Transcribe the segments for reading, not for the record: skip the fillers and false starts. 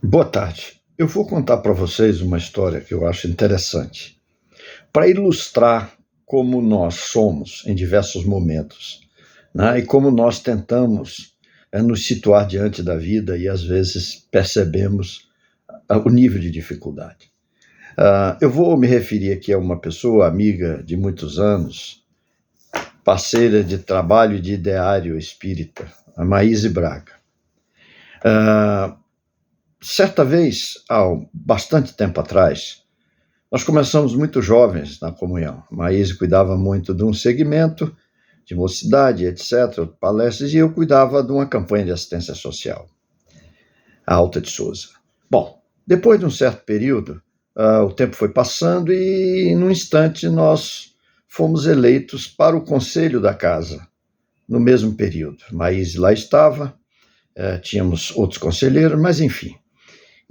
Boa tarde. Eu vou contar para vocês uma história que eu acho interessante, para ilustrar como nós somos em diversos momentos, né? E como nós tentamos nos situar diante da vida e às vezes percebemos o nível de dificuldade. Eu vou me referir aqui a uma pessoa amiga de muitos anos, parceira de trabalho e de ideário espírita, a Maíse Braga. Certa vez, há bastante tempo atrás, nós começamos muito jovens na comunhão. A Maíse cuidava muito de um segmento de mocidade, etc., palestras, e eu cuidava de uma campanha de assistência social, a Alta de Souza. Bom, depois de um certo período, o tempo foi passando e, num instante, nós fomos eleitos para o conselho da casa, no mesmo período. Maíse lá estava, tínhamos outros conselheiros, mas enfim.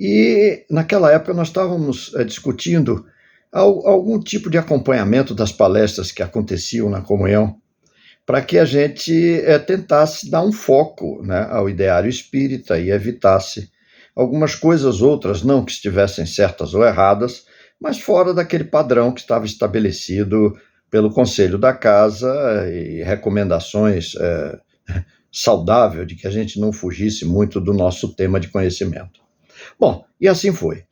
E naquela época nós estávamos discutindo algum tipo de acompanhamento das palestras que aconteciam na comunhão, para que a gente tentasse dar um foco, né, ao ideário espírita e evitasse algumas coisas outras, não que estivessem certas ou erradas, mas fora daquele padrão que estava estabelecido pelo Conselho da Casa e recomendações saudáveis de que a gente não fugisse muito do nosso tema de conhecimento. Bom, e assim foi.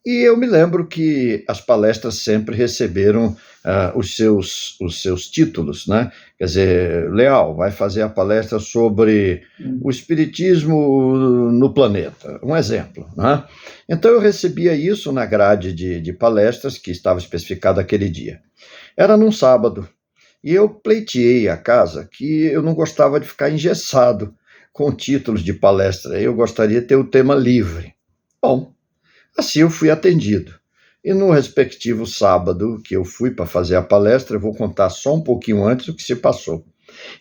E eu me lembro que as palestras sempre receberam os seus títulos, né? Quer dizer, Leal vai fazer a palestra sobre o espiritismo no planeta, um exemplo, né? Então eu recebia isso na grade de palestras que estava especificada aquele dia. Era num sábado, e eu pleiteei a casa que eu não gostava de ficar engessado com títulos de palestra, eu gostaria de ter o tema livre. Bom, assim eu fui atendido. E no respectivo sábado que eu fui para fazer a palestra, eu vou contar só um pouquinho antes o que se passou.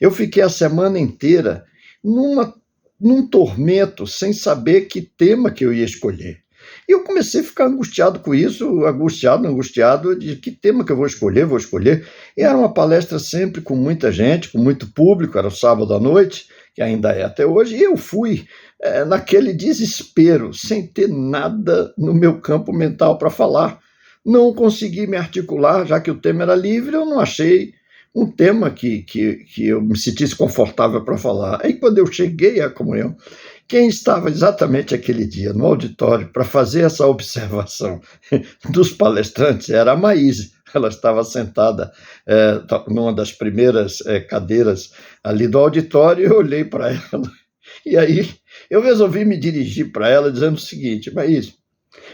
Eu fiquei a semana inteira num tormento, sem saber que tema que eu ia escolher. E eu comecei a ficar angustiado com isso, angustiado de que tema que eu vou escolher. E era uma palestra sempre com muita gente, com muito público, era o sábado à noite, que ainda é até hoje, e eu fui naquele desespero, sem ter nada no meu campo mental para falar. Não consegui me articular, já que o tema era livre, eu não achei um tema que eu me sentisse confortável para falar. Aí, quando eu cheguei à comunhão, quem estava exatamente aquele dia no auditório para fazer essa observação dos palestrantes era a Maíse. Ela estava sentada numa das primeiras cadeiras ali do auditório, e eu olhei para ela, e aí eu resolvi me dirigir para ela dizendo o seguinte: Maíse,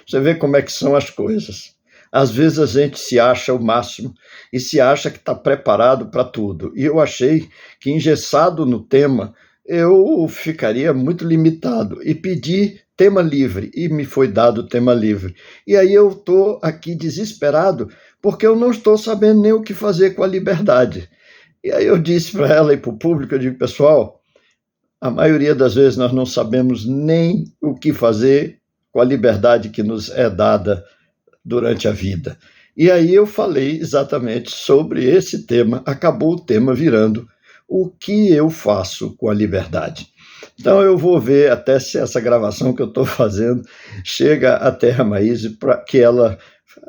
você vê como é que são as coisas. Às vezes a gente se acha o máximo e se acha que está preparado para tudo. E eu achei que, engessado no tema, eu ficaria muito limitado e pedi tema livre, e me foi dado tema livre. E aí eu estou aqui desesperado, porque eu não estou sabendo nem o que fazer com a liberdade. E aí eu disse para ela e para o público, eu digo, pessoal, a maioria das vezes nós não sabemos nem o que fazer com a liberdade que nos é dada durante a vida. E aí eu falei exatamente sobre esse tema, acabou o tema virando o que eu faço com a liberdade. Então eu vou ver até se essa gravação que eu estou fazendo chega até a Maíse para que ela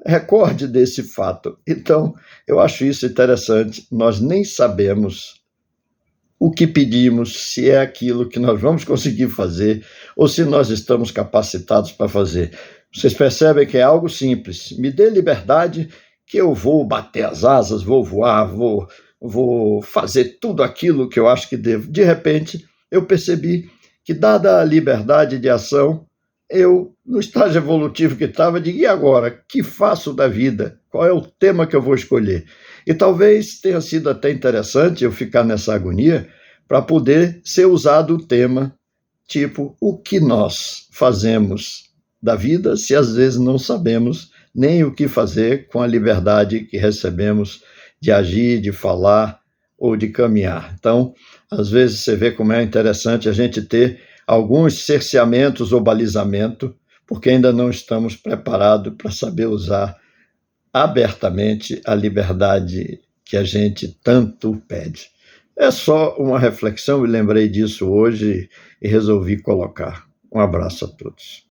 recorde desse fato. Então eu acho isso interessante, nós nem sabemos o que pedimos, se é aquilo que nós vamos conseguir fazer ou se nós estamos capacitados para fazer. Vocês percebem que é algo simples. Me dê liberdade que eu vou bater as asas, vou voar, vou fazer tudo aquilo que eu acho que devo. De repente, eu percebi que, dada a liberdade de ação, eu, no estágio evolutivo que estava, digo, e agora? Que faço da vida? Qual é o tema que eu vou escolher? E talvez tenha sido até interessante eu ficar nessa agonia para poder ser usado o tema tipo, o que nós fazemos da vida se às vezes não sabemos nem o que fazer com a liberdade que recebemos de agir, de falar ou de caminhar. Então, às vezes você vê como é interessante a gente ter alguns cerceamentos ou balizamento, porque ainda não estamos preparados para saber usar abertamente a liberdade que a gente tanto pede. É só uma reflexão, e lembrei disso hoje e resolvi colocar. Um abraço a todos.